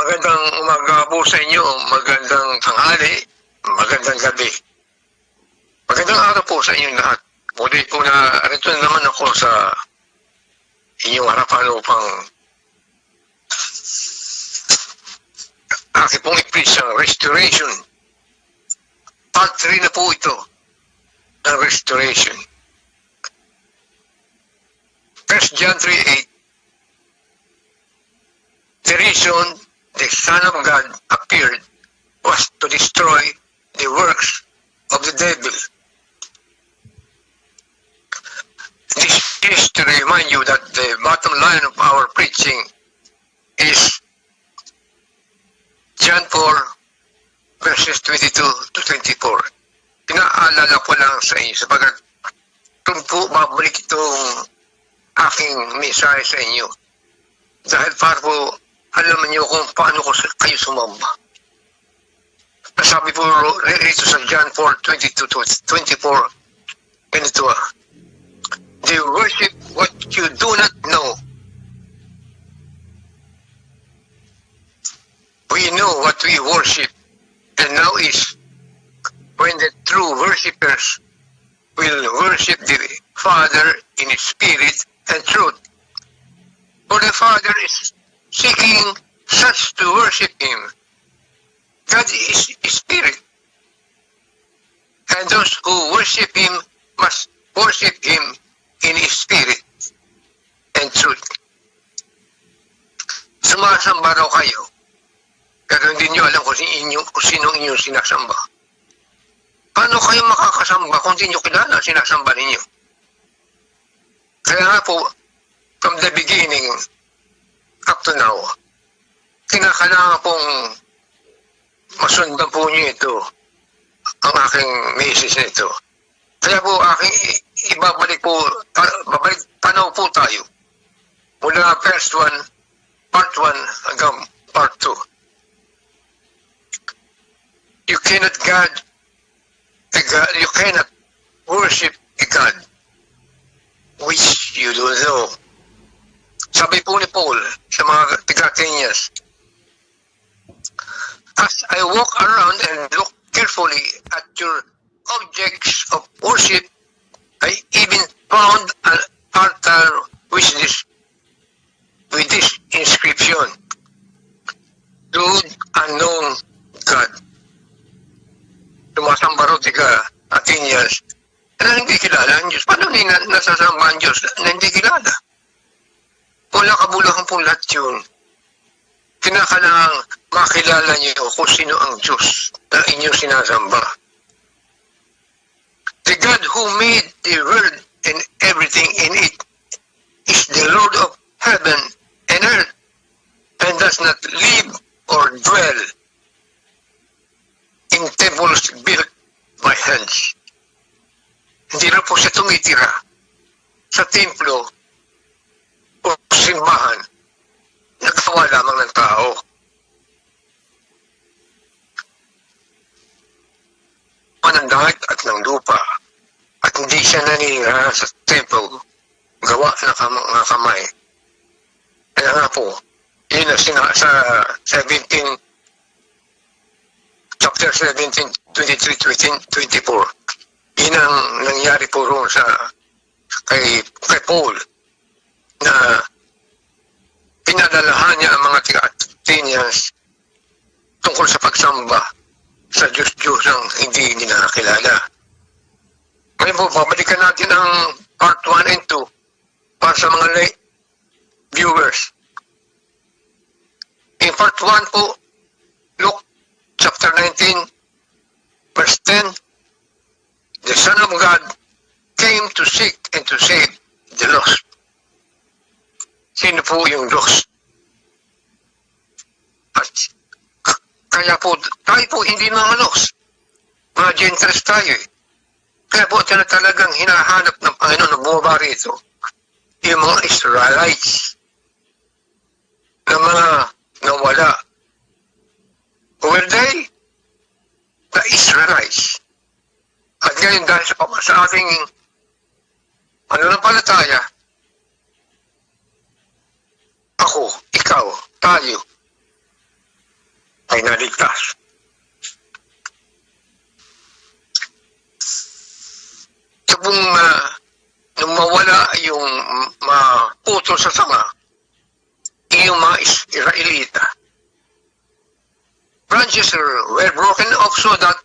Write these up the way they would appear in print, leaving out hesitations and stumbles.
Magandang umaga po sa inyo, magandang tanghali, magandang gabi. Magandang araw po sa inyong lahat. Muli po na rito naman ako sa inyong harapan upang aking pong i-preach ang restoration. Part 3 na po ito ng restoration. 1 John 3:8. The reason the Son of God appeared was to destroy the works of the devil. This is to remind you that the bottom line of our preaching is John 4 verses 22 to 24. Pinaalala ko lang sa inyo sapagat kung po babalik itong aking mensahe sa inyo. Dahil para po alam niyo kung paano ko kayo sumamba. Nasabi po rito sa John 4:22 to 24, ganito they worship what you do not know. We know what we worship, and now is when the true worshippers will worship the Father in spirit and truth. For the Father is seeking such to worship Him. God is Spirit, and those who worship Him must worship Him in Spirit and truth. Sumasamba raw kayo, pero hindi nyo alam kung sino inyong sinasamba. Paano kayo makakasamba kung hindi nyo kilala sinasamba ninyo? Kaya nga po, from the beginning up to now, kinakailangan pong masundan po niyo ito, ang aking message nito. Kaya po aking ibabalik po, babalik tanaw po tayo mula first 1, part 1 hanggang part 2. You cannot worship a God which you don't know. Sabi po ni Paul sa mga taga-Athenians, as I walk around and look carefully at your objects of worship, I even found an altar with this inscription, Lord unknown God. Tumasamba ro taga-Athenians na hindi kilala ang Diyos. Paano nasasamba ang Diyos na hindi kilala? Wala kabuluhan po lahat yun. Kinakailangan makilala niyo kung sino ang Diyos na inyong sinasamba. The God who made the world and everything in it is the Lord of heaven and earth and does not live or dwell in temples built by hands. Hindi na po siya tumitira sa templo o simbahan na gawa lamang ng tao. Ng langit at ng lupa, at hindi siya naninirahan sa temple gawa ng mga kamay. Kaya nga po, yun na sa 17, chapter 17, 23, 24, yun ang nangyari po roon kay Paul, na pinadalahan niya ang mga taga-Athenians tungkol sa pagsamba sa Diyos ang hindi nakakilala. Ngayon po, babalikan natin ang part 1 and 2 para sa mga lay viewers. In part 1 po, Luke chapter 19, verse 10, the Son of God came to seek and to save the lost. Sino po yung lost? At kaya po, tayo po hindi mga lost. Mga Gentiles tayo eh. Kaya po talagang hinahanap ng Panginoon na bumaba rito yung mga Israelites na mga nawala. Who were they? The Israelites. At ngayon dahil sa ating pananampalataya, ako, ikaw, tayo, ay naligtas. Ito pong nung mawala yung maputol sa sanga, yung mga Israelita, branches were broken off so that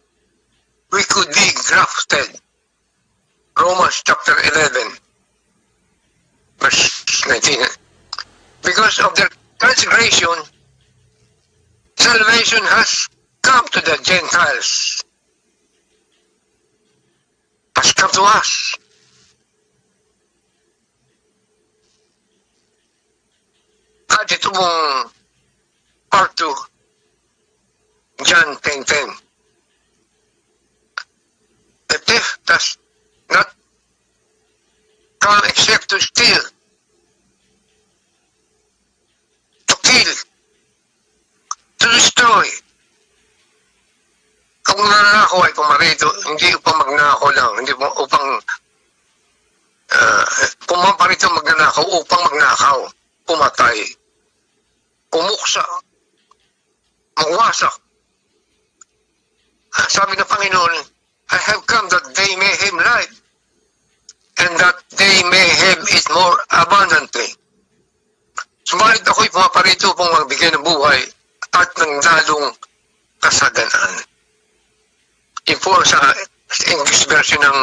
we could be grafted. Romans chapter 11, verse 19. Because of their transgression, salvation has come to the Gentiles, has come to us. At ito mong part 2, John 10:10. The thief does not come except to steal, to kill, to destroy. Kung nananakaw ay pumarito, hindi upang magnakaw lang, hindi upang pumaparito magnanakaw, upang magnakaw, pumatay, pumuksa, magwasak. Sabi ng Panginoon, I have come that they may have life, and that they may have it more abundantly. Subalit ako'y pumaparito upang magbigay ng buhay at ng lalong kasaganaan. Yun po sa English version ng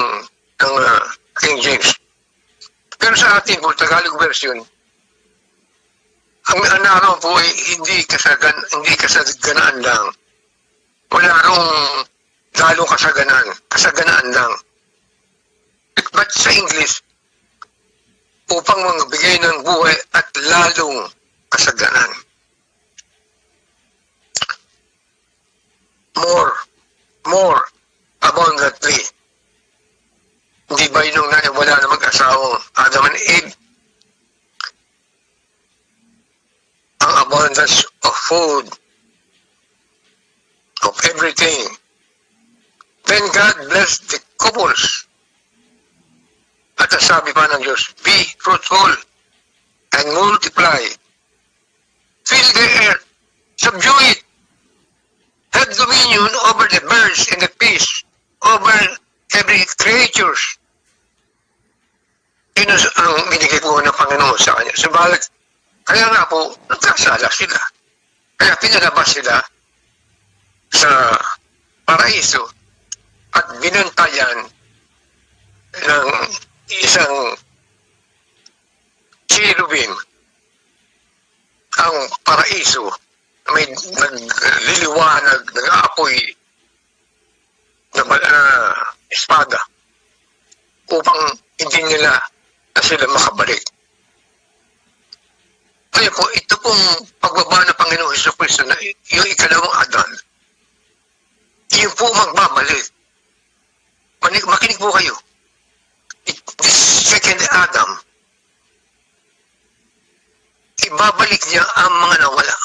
King James. Pero sa ating po, Tagalog version, ang naroon po ay hindi kasaganaan lang. Wala rong lalong kasaganaan lang. But sa English, upang magbigay ng buhay at lalong kasaganaan. More abundantly. Hindi ba yun wala na mag-asawang Adam and Eve? Ang abundance of food, of everything. Then God blessed the couples. At sabi pa ng Diyos, be fruitful and multiply. Fill the earth, subdue it, have dominion over the birds and the fish, over every creature. Yun ang binigay ko ng Panginoon sa kanya. Subalit, kaya nga po, nagkasala sila. Kaya pinalabas sila sa paraiso at binantayan ng isang cherubim ang paraiso. May nagliliwanag, nag-aapoy na espada upang hindi nila na sila makabalik. Kaya po, ito pong pagbaba ng Panginoong Jesucristo na yung ikalawang Adan, yun po magbabalik. Makinig po kayo. This second Adam, ibabalik niya ang mga nawala.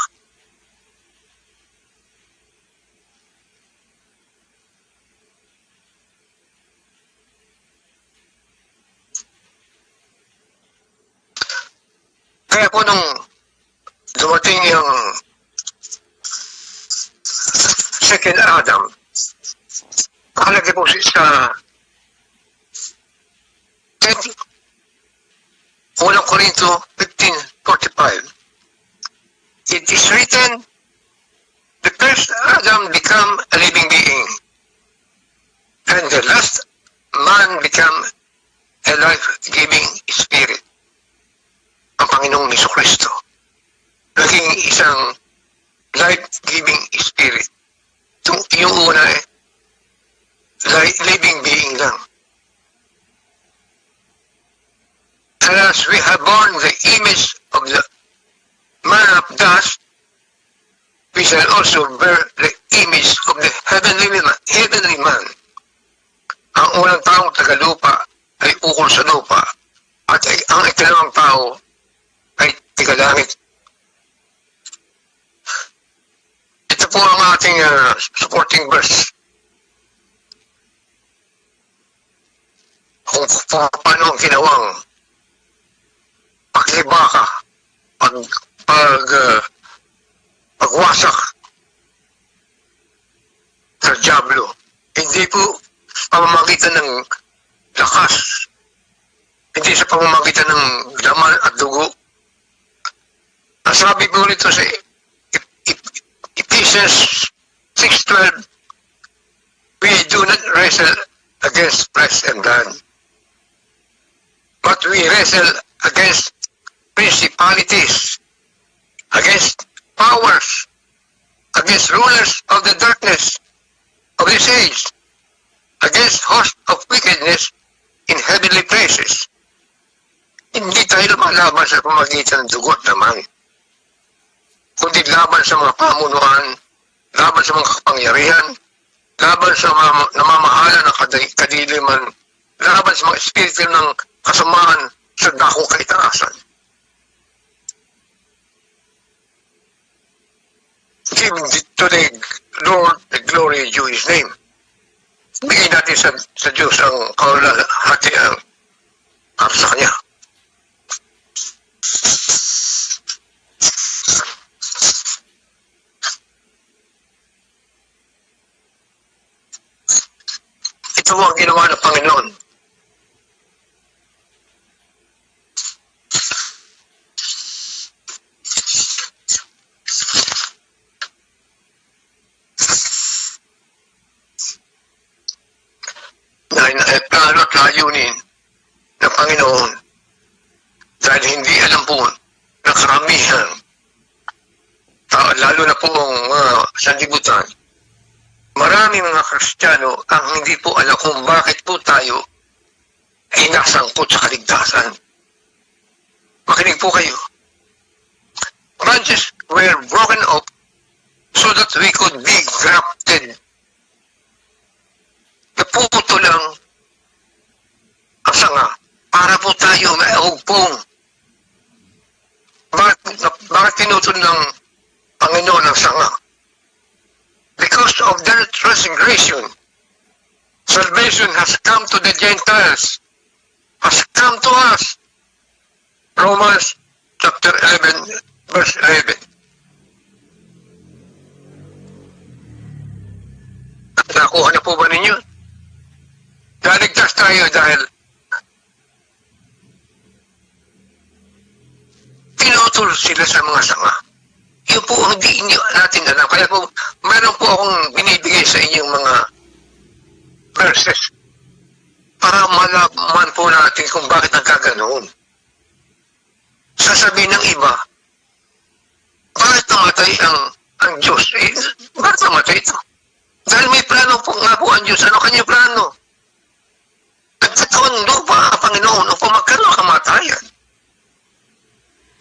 Kaya po nung dumating yung second Adam, nakalagay po sa 1 Corinto 15:45. It is written, the first Adam became a living being, and the last man became a life-giving spirit. Ang Panginoong Jesucristo naging isang life-giving spirit. Yung una living being lang. And as we have borne the image of the man of dust, we shall also bear the image of the heavenly man. Ang unang taong tagalupa ay ukol sa lupa, at ang ikalawang tao ay tigalangit. Ito po ang ating supporting verse. Kung paano ang ginawang paglibaka, pagwasak pamamagitan ng lakas, hindi sa pamamagitan ng laman at dugo. Ang sabi po rito sa Ephesians 6:12, we do not wrestle against flesh and blood, but we wrestle against principalities, against powers, against rulers of the darkness of this age, against hosts of wickedness in heavenly places. Hindi tayo lumalaban sa pamamagitan ng dugo at laman, kundi laban sa mga pamunuan, laban sa mga kapangyarihan, laban sa mga namamahala ng kadiliman, laban sa mga espiritu ng kasamaan sa dakong kaitaasan. Give to the Lord the glory due His name. Bigay natin sa Diyos ang kaulahatian para sa Kanya. Ito ang ginawa ng Panginoon. Plano at layunin ng Panginoon dahil hindi alam po ng karamihan, lalo na po ang sanlibutan, maraming mga Kristiyano ang hindi po alam kung bakit po tayo ay nasangkot sa kaligtasan. Makinig po kayo. Branches were broken off so that we could be grafted. Naputo lang ang sanga para po tayo maihugpong. Bakit tinutun ng Panginoon ang sanga? Because of their transgression, salvation has come to the Gentiles, has come to us. Romans chapter 11, verse 11. Nakuha na po ba ninyo? Naligtas tayo dahil pinutol sila sa mga sanga. Yun po hindi natin alam. Kaya po, meron po akong binibigay sa inyong mga verses para malaman po natin kung bakit nagkaganoon. Sasabihin ng iba, bakit namatay ang Diyos? Bakit namatay ito? Dahil may plano po nga po ang Diyos. Ano kanyang plano? Nagkataon lupa ang Panginoon upang magkaroon kamatayan.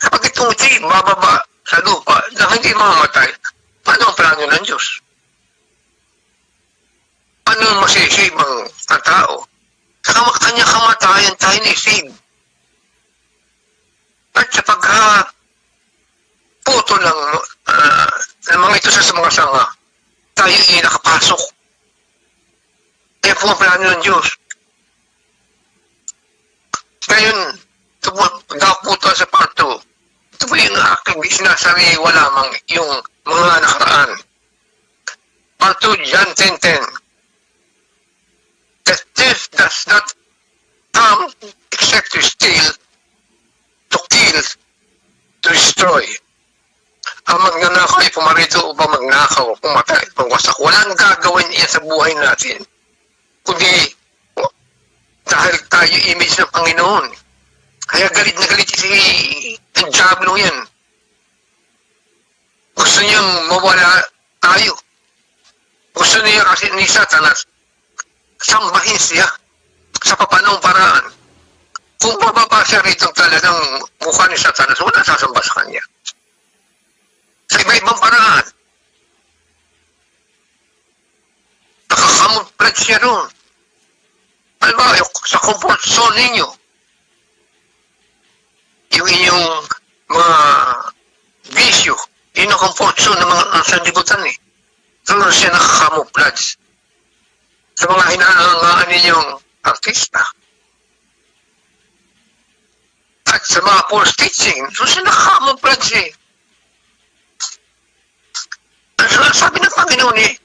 Kapag itong ito'y bababa sa lupa na hindi mamamatay, paano ang plano ng Diyos? Paano masisave ang tao? Sa kanya kamatayan tayo ni-save. At sa pagputo ng mga ito sa mga sanga, tayo ay nakapasok. Kaya po ang plano ng Diyos. Ngayon, daputan sa part 2, ito po yung aking sinasariwa lamang yung mga nakaraan. Part 2, John 10:10. The thief does not come except to steal, to kill, to destroy. Ang magnanakaw ay pumarito upang magnakaw, pumatay, pangwasak. Walang gagawin iyan sa buhay natin, kundi dahil tayo image ng Panginoon. Kaya galit na galit si ang Diablo yan. Gusto niyang mawala tayo. Gusto niya kasi ni Satanas sambahin siya sa papanong paraan. Kung bababa siya rito talagang mukha ni Satanas, wala sasamba sa kanya. Sa iba-ibang paraan. Nakakamuflage siya doon. Ano ba, sa comfort zone ninyo, yung inyong mga bisyo, yun ang comfort zone ng mga sanlibutan eh. Doon siya nakakamuflage sa mga hinahangaan ninyong artista. At sa mga false teaching, doon siya nakakamuflage eh. Sabi ng Panginoon eh,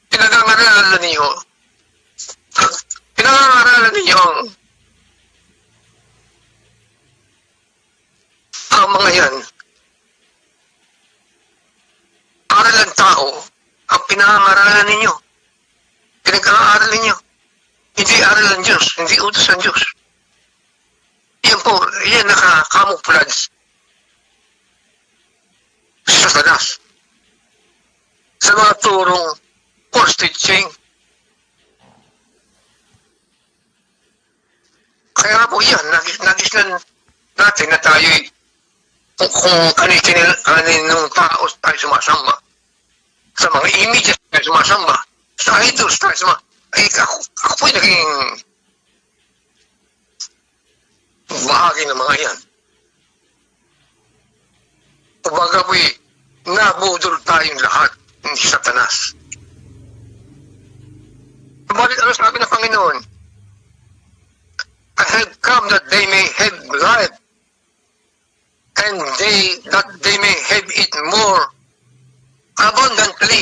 pinag-angaralan niyo Tingnan ninyo ang mga yan. Aral ng tao ang pinangaralan ninyo. Pinag-aaral ninyo. Hindi aral ng Diyos, hindi utos ng Diyos. Yan po, yan naka-camouflage sa Satanas. Sa mga turong false teaching. Kaya po yan, nagisnan natin na tayo'y kung kaninong tao tayo sumasamba. Sa mga images tayo sumasamba. Sa idols tayo sumasamba. Ay, ako po'y naging bahagi ng mga yan. Kumbaga po'y nabudol tayong lahat ng Satanas. Bakit ano sabi ng Panginoon? I have come that they may have life, and that they may have it more abundantly.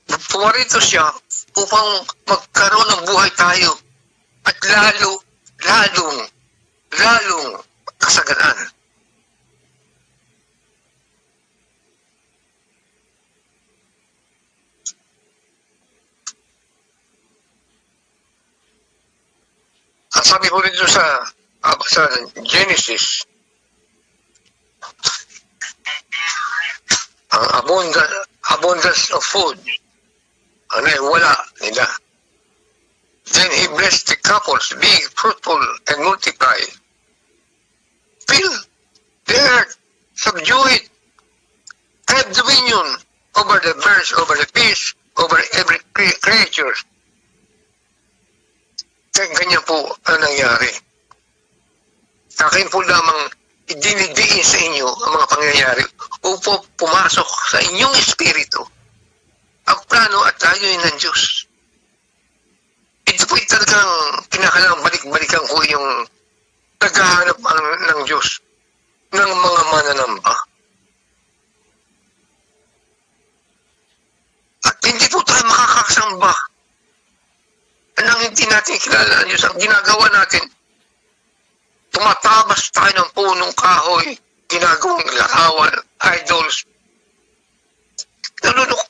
Pumarito siya upang magkaroon ng buhay tayo at lalong kasaganaan. Ang sabi ko dito sa Genesis, ang abundance of food, ang wala nila. Then he blessed the couples, be fruitful and multiply. Fill the earth, subdue it, have dominion over the birds, over the fish, over every creature. Ganyan po ang nangyari. Sa akin po lamang idinidiin sa inyo ang mga pangyayari upang pumasok sa inyong espiritu ang plano at layunin ng Diyos. Ito po talagang kinakailangang balik-balikan ko yung naghahanap ng Diyos ng mga mananamba. At hindi po tayo makakasamba nang hindi natin kilala ang Diyos. Ang ginagawa natin, tumatabas tayo ng punong kahoy, ginagawang larawan, idols.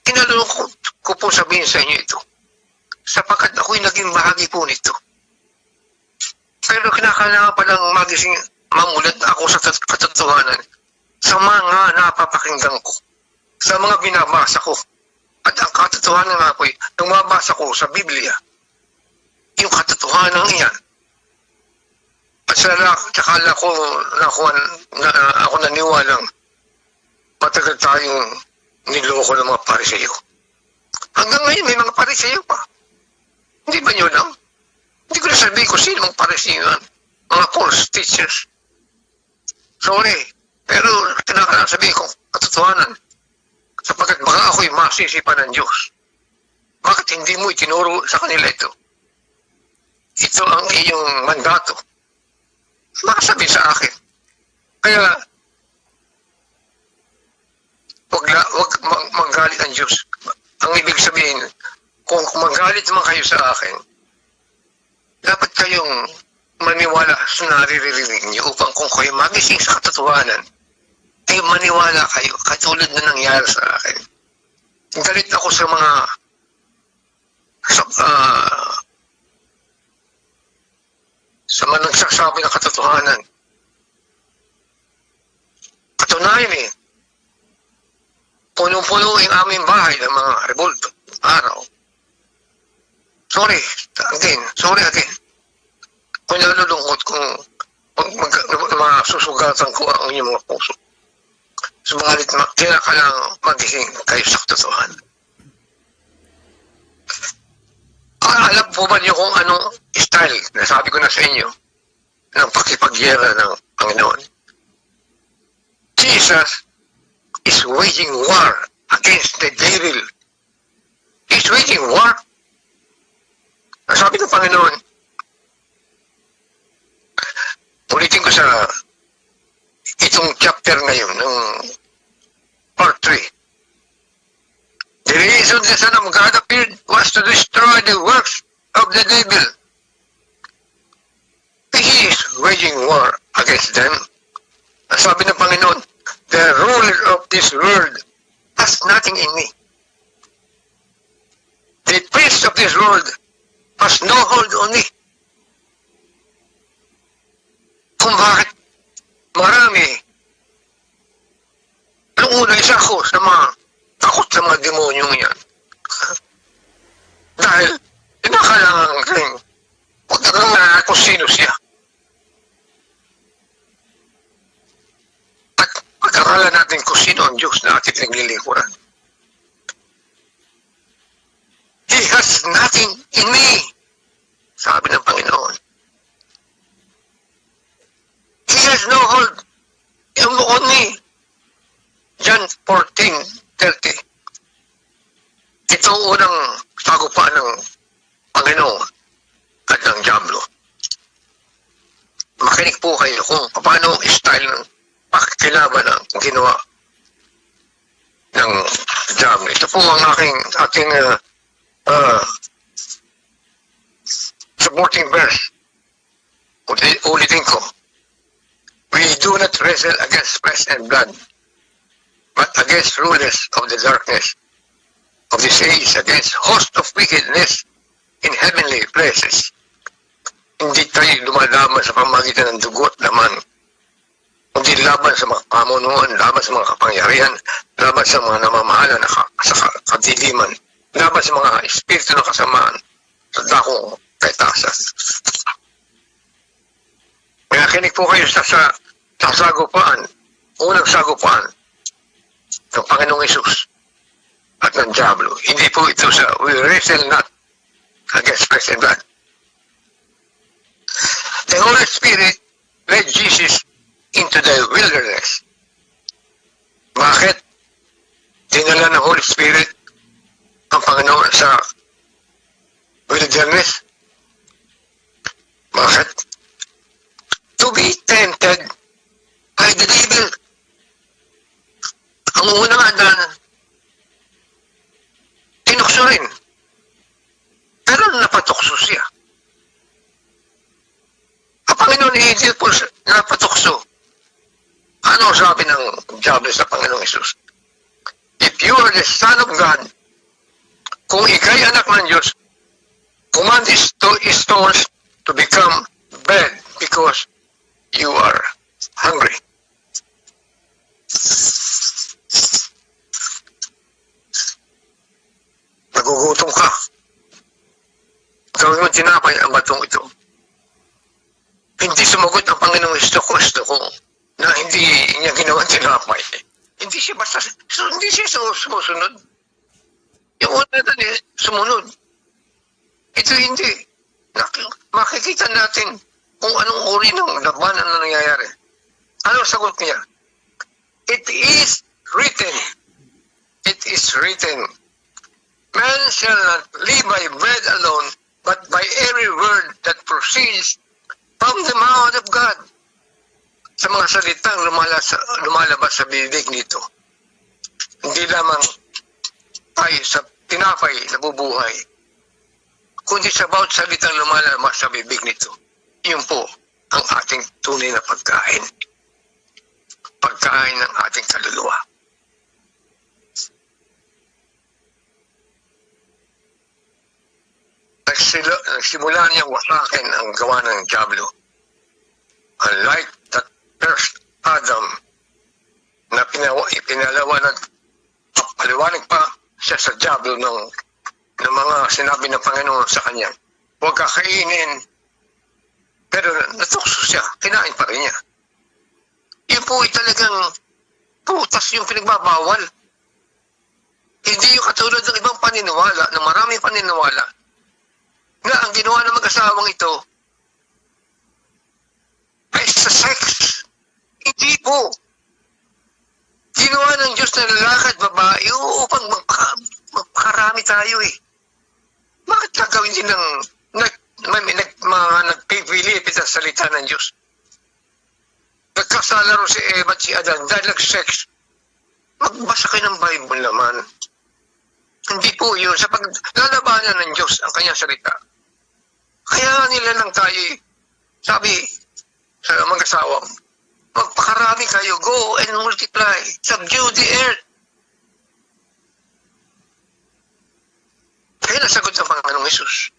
Kinalulungkot ko po sabihin sa inyo ito, sapagkat ako'y naging bahagi po nito. Pero kinakailangan palang magising mamulat ako sa katotohanan sa mga napapakinggan ko, sa mga binabasa ko. At ang katotohanan nga po'y nung mabasa ko sa Biblia, yung katotohanan iyan. At sakala ko ako naniwalang matagal tayong niloko ng mga Pariseo. Hanggang ngayon may mga Pariseo pa. Hindi ba nyo lang? Hindi ko na sabihin ko sino mga Pariseo yan. Mga false teachers. Sorry. Pero kinakailangan sabihin ko katotohanan. Sapagkat baka ako'y masisipan ng Diyos. Bakit hindi mo itinuro sa kanila ito? Ito ang iyong mandato. Makasabi sa akin. Kaya, wag magalit ang Diyos. Ang ibig sabihin, kung magalit naman kayo sa akin, dapat kayong maniwala sa naririnig niyo upang kung kayo magising sa katotohanan, ay maniwala kayo, katulad na nangyari sa akin. Galit ako sa mga sa mga nagsasabi ng katotohanan. Katunayan punong-puno ang aming bahay ng mga rebulto, araw. Sorry again. Kung nalulungkot kung masusugatan ko ang inyong mga puso. Subalit, kailangan magising kayo sa katotohanan. Alam po ba niyo kung anong style na sabi ko na sa inyo ng pakipagyera ng Panginoon? Jesus is waging war against the devil. He's waging war. Sabi ng Panginoon, ulitin ko sa itong chapter ngayon ng part 3. The reason the Son of God appeared was to destroy the works of the devil. He is waging war against them. Ang sabi ng Panginoon, the ruler of this world has nothing in me. The prince of this world has no hold on me. Kung bakit marami, nung una isa ako sa mga takot sa mga demonyong yan. Dahil, pinakalangan rin, pagkakalaan kung sino siya. At pagkakalaan natin kung sino ang Diyos na ating naglilingkuran. He has nothing in me, sabi ng Panginoon. He has no hold on me. John 14:30. Ito ang unang sagupaan ng Panginoon at ng Diablo. Makinig po kayo kung paano style ng pakikilaban ang ginawa ng Diablo. Ito po ang ating supporting verse. Ulitin ko. We do not wrestle against flesh and blood, but against rulers of the darkness of this age, against host of wickedness in heavenly places. Hindi tayo lumalaban sa pamagitan ng dugo at laman. Hindi laban sa mga pamunuan, laban sa mga kapangyarihan, laban sa mga namamahala sa kadiliman, laban sa mga espiritu ng kasamaan sa dakong kaitasan. Nakinig po kayo sa sagupaan, unang sagupaan ng Panginoong Hesus at ng Diablo. Hindi po ito we wrestle not against flesh and blood. The Holy Spirit led Jesus into the wilderness. Bakit? Dinala ng Holy Spirit ang Panginoon sa wilderness. Bakit? To be tempted by the devil. Ang unang Adan, tinukso rin. Pero napatukso siya. Ang Panginoon hindi po napatukso. Ano sabi ng Diablo sa Panginoong Hesus? If you are the Son of God, kung ikay anak ng Diyos, command these stones to become bread because you are hungry. Nagugutom ka. Gawin mo tinapay ang batong ito. Hindi sumagot ang Panginoong Kristo ko na hindi niya ginawa tinapay. Hindi siya basta, hindi siya sumusunod. Yung una doon sumunod. Ito hindi. Makikita natin kung anong uri ng labanan na nangyayari. Ano sagot niya? It is written. It is written. Man shall not live by bread alone, but by every word that proceeds from the mouth of God. Sa mga salitang lumalabas sa bibig nito. Hindi lamang tayo sa tinapay na bubuhay, kundi sa bawat salitang lumalabas sa bibig nito. Yun po ang ating tunay na pagkain. Pagkain ng ating kaluluwa. Nagsimula niyang wasakin ang gawa ng Diablo. Unlike that first Adam na pinalawanag, paliwanag pa siya sa Diablo ng mga sinabi ng Panginoon sa kanya. Huwag kakainin. Pero natukso siya, kinain pa rin niya. Yun po ay talagang putas yung pinagbabawal. Hindi yung katulad ng ibang paniniwala, ng maraming paniniwala, na ang ginawa ng mag-asawang ito ay sa sex. Hindi po. Ginawa ng Diyos na lalaki at babae upang magpakarami tayo eh. Bakit gagawin din ng mga nagpipilipit ang salita ng Diyos? Nagkasalaro si Eva at si Adan dahil nag-sex. Magbasa kayo ng Bible naman. Hindi po yun. Sa paglalabanan ng Diyos ang kanyang salita. Kaya nila lang tayo, sabi sa mag-asawa, magpakarami kayo, go and multiply, subdue the earth. Kaya nasagot ng Panginoong Hesus.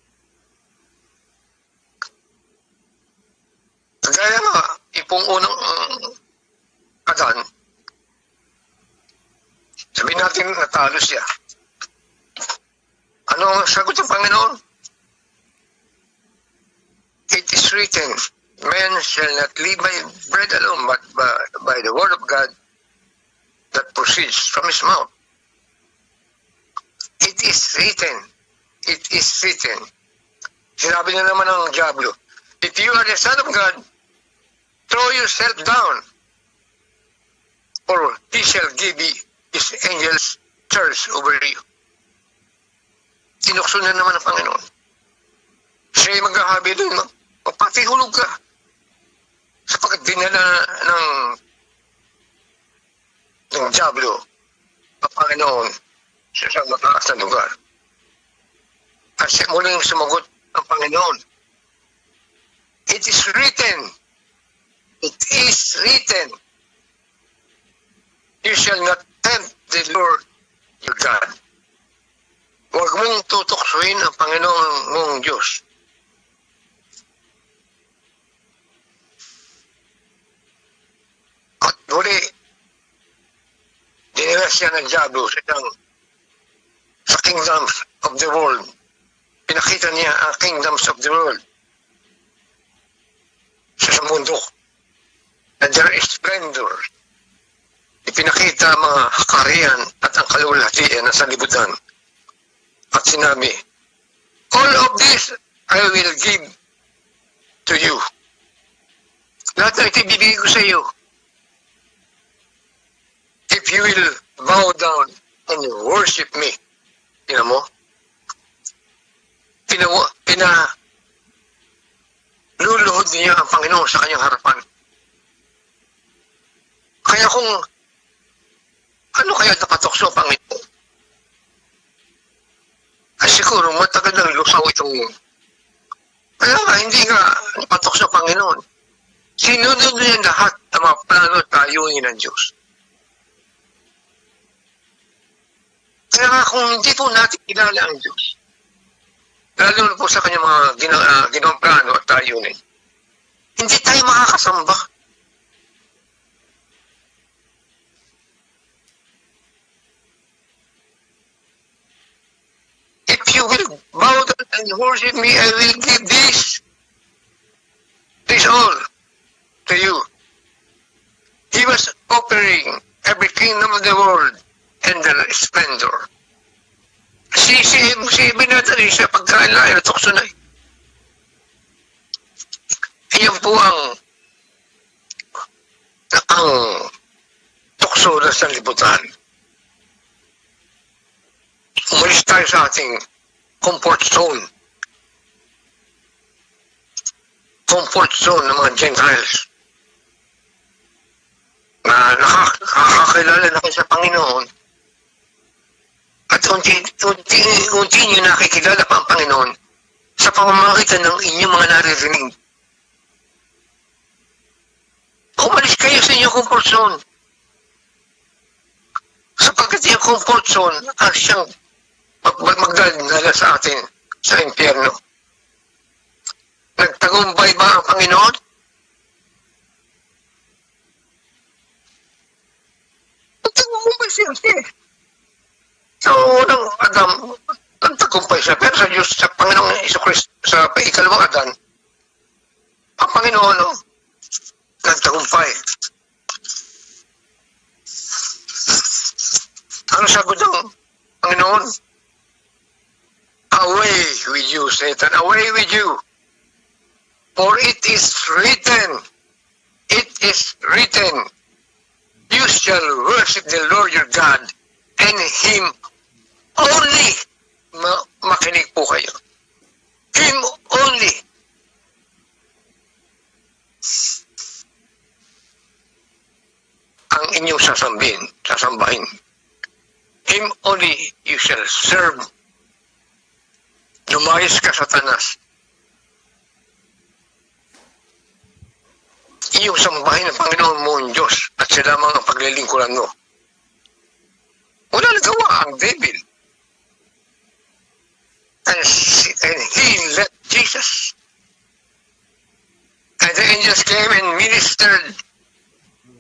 Kaya nga, ipong unang Adan, sabihin natin natalo siya. Ano ang sagot ng Panginoon? It is written, man shall not live by bread alone, but by the word of God that proceeds from his mouth. It is written. It is written. Sinabi niya naman ng Diablo, if you are the Son of God, throw yourself down, or he shall give his angels charge over you. Tinukso na naman ng Panginoon. Siya'y maghahabi doon, magpatihulog ka. Sapagkat dinala ng Diablo ang Panginoon sa isang mataas na lugar. At siya muling sumagot ang Panginoon. It is written. It is written. You shall not tempt the Lord your God. Huwag mong tutuksoin ang Panginoon mong Diyos. At muli, dinala siya ng Diablo sa kingdoms of the world. Pinakita niya ang kingdoms of the world sa mundo. And there is splendor. Ipinakita ang mga hakarian at ang kalulatian na sa libutan. At sinabi, all of this I will give to you. Lahat na ito ibibigay ko sa iyo. If you will bow down and worship me. Tingnan mo? Luluhod niya ang Panginoon sa kanyang harapan. Kaya kung ano kaya nakatokso ang Panginoon? Ay siguro matagal nang lusaw itong kaya nga hindi nga napatokso ang Panginoon. Sinunod niya lahat ang mga plano at tayunin ng Diyos. Kaya nga kung hindi po natin kilala ang Diyos, lalo na po sa kanyang mga ginawang plano at tayunin, hindi tayo makakasamba. If you will bow down and worship me, I will give this all to you. He was offering every kingdom of the world and their splendor. Si binatari siya pagkain na tukso na. Iyan po ang tukso na sa libutan. Umalis tayo sa ating comfort zone. Comfort zone ng mga Gentiles. Na nakakakilala na kayo sa Panginoon. At unti nyo nakikilala pa ang Panginoon sa pamamagitan ng inyong mga naririnig. Umalis kayo sa inyong comfort zone. Sapagkat yung comfort zone ang siyang magdadala sa atin sa impyerno. Nagtagumpay ba ang Panginoon? Nagtagumpay siya. So, unang Adam, nagtagumpay siya. Pero sa Diyos, sa Panginoong Jesucristo, sa ikalawang Adan, ang Panginoon, nagtagumpay. Ano sagot ng Panginoon? Away with you, Satan. Away with you. For it is written, you shall worship the Lord your God and Him only. Makinig po kayo. Him only. Ang inyong sasambahin. Him only you shall serve. Lumayas ka, Satanas. Iyong sambahin ng Panginoon mo ang Diyos at siya lamang ang paglilingkuran mo. Wala nagawa ang devil. And he left Jesus. And the angels came and ministered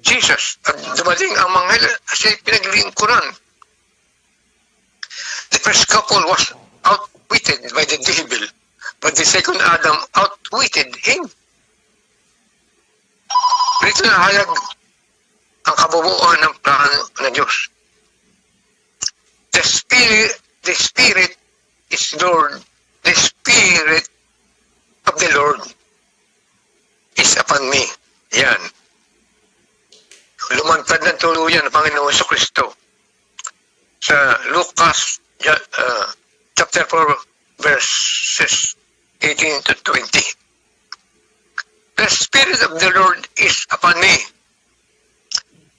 Jesus. At dumating ang mga anghel kasi pinaglingkuran. The first couple was outwitted by the devil, but the second Adam outwitted him. Dito nahayag ang kabubuan ng plano ng Diyos. The Spirit is Lord. The Spirit of the Lord is upon me. Yan. Lumantad ng tuluyan ng Panginoon sa Kristo. Sa Lucas chapter 4 verses 18 to 20. The Spirit of the Lord is upon me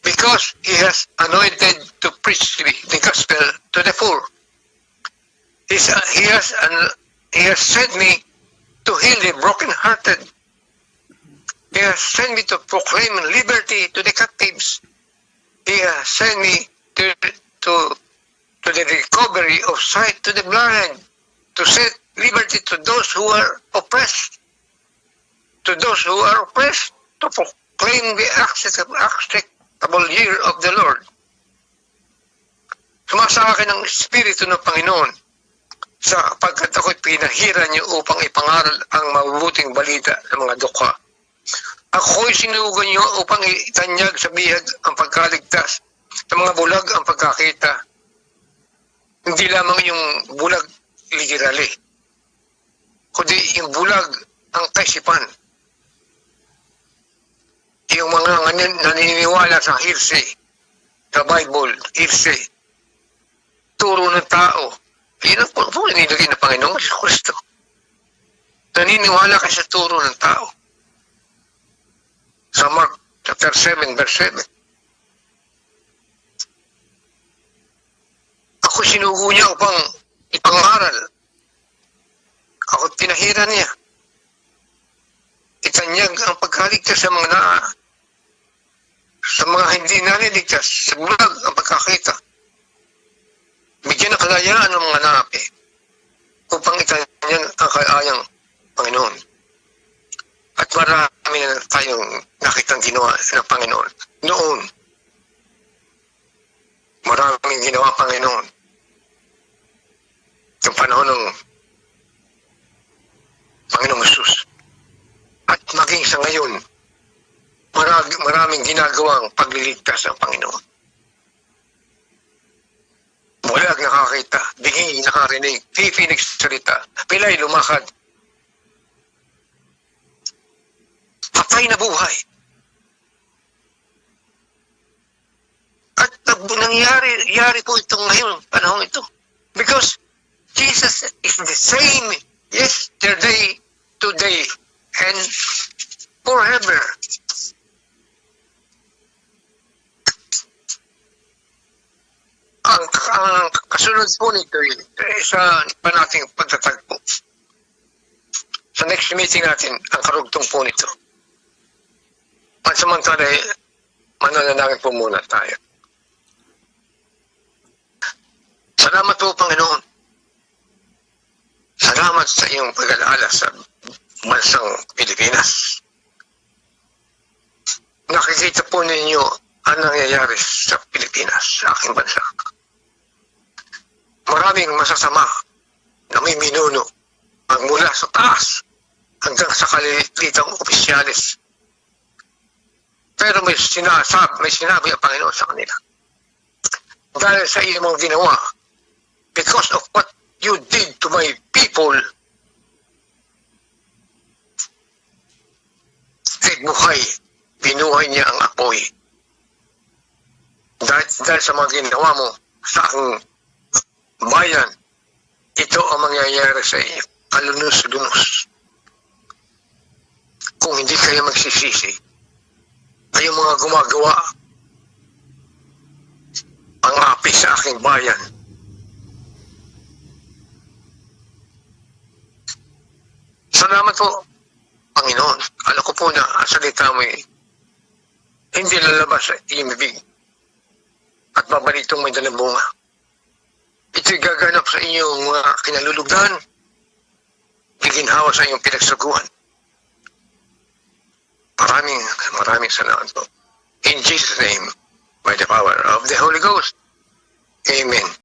because He has anointed to preach the gospel to the poor. He has sent me to heal the brokenhearted. He has sent me to proclaim liberty to the captives. He has sent me to the recovery of sight to the blind, to set liberty to those who are oppressed, to proclaim the acceptable year of the Lord. Sumasa akin ang Espiritu ng Panginoon sapagkat ako'y pinahiran niyo upang ipangaral ang mabubuting balita ng mga dukha. Ako'y sinugo niyo upang itanyag sa bihag ang pagkaligtas, sa mga bulag ang pagkakita. Hindi lamang yung bulag literally, kundi yung bulag ang kaisipan. Yung mga naniniwala sa hearsay, sa Bible, hearsay, turo ng tao. Yan ang nilagay ng Panginoong Kristo. Naniniwala ka sa turo ng tao. Sa Mark chapter 7 verse 7. Ako sinugo niya upang ipangaral. Ako pinahiran niya. Itanyag ang pagkaligtas sa mga hindi naliligtas, sa bulag ang pagkakita. Bigyan ng kalayaan ng mga napi upang itanyag ang kalayang Panginoon. At marami na tayong nakitang ginawa ng Panginoon. Noon, maraming ginawa Panginoon. Yung panahon ng Panginoong Jesus. At maging sa ngayon, maraming ginagawang pagliligtas ng Panginoon. Bulag nakakita, bingi nakarinig, pipi nagsalita, pilay lumakad. Patay na buhay. At nangyari po itong ngayon, panahon ito. Because Jesus is the same yesterday, today, and forever. Ang kasunod po nito sa pa nating pagtatagpo. Sa next meeting natin, ang karugtong po nito. Pansamantala, mananalangin po muna tayo. Salamat po, Panginoon. Salamat sa iyong pag-alaala sa bansang Pilipinas. Nakikita po ninyo ang nangyayari sa Pilipinas, sa aking bansa. Maraming masasama na may minuno magmula sa taas hanggang sa kalilitang opisyalis. Pero may sinabi ang Panginoon sa kanila. Dahil sa iyong mga ginawa, because of what you did to my people, kahit buhay, binuhay niya ang apoy. Dahil sa mga ginawa mo sa aking bayan, ito ang mangyayari sa inyo, kalunos-lunos. Kung hindi kayo magsisisi, kayong mga gumagawa ang api sa aking bayan, Salamat po, Panginoon. Alam ko po na ang salita mo hindi lalabas sa iyong bibig at babalitong may dalang bunga. Ito'y gaganap sa inyong mga kinalulugdan, giginhawa sa inyong pinagsaguhan. Maraming salamat po. In Jesus' name, by the power of the Holy Ghost. Amen.